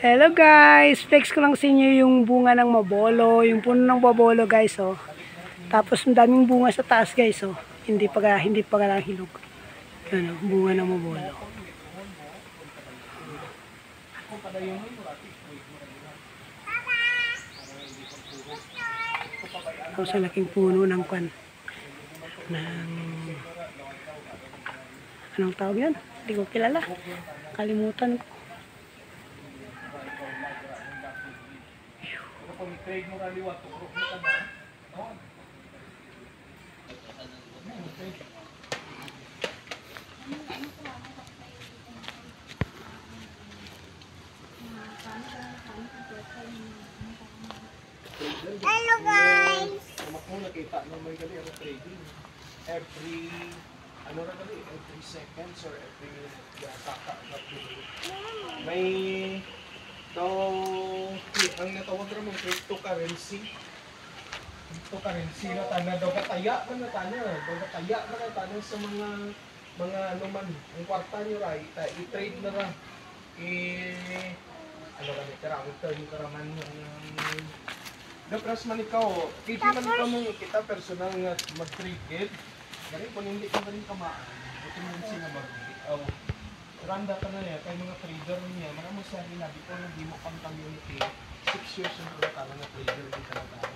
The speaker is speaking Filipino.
Hello guys, flex ko lang sa inyo yung bunga ng mabolo, yung puno ng mabolo guys oh. Tapos ang daming bunga sa taas guys oh. Hindi pa lang hinog. Yan oh, bunga ng mabolo. Tapos ang laking puno ng kwan. Anong tawag yun? Hindi ko kilala. Kalimutan ko. Hello guys! Nakita na may gali ang trading. Every seconds or every saka na may ang natawag rin ng cryptocurrency. Cryptocurrency na tana daw kataya man na tana. Daw kataya man na tana sa mga ano man. Ang kwarta nyo ra, i-trade na ra. Ano ka ni karang turn karaman ng Dapras man ikaw, pwede man ikaw mong kita personal nga mag-trade. Gari kung hindi ka rin kamaan, ito mo rin sila mag-bitaw. Randa ka na niya, kay mga trader niya, marami sa rin na, di ko nag-imo pang community, 6 years yung pagkakala na trader din talaga.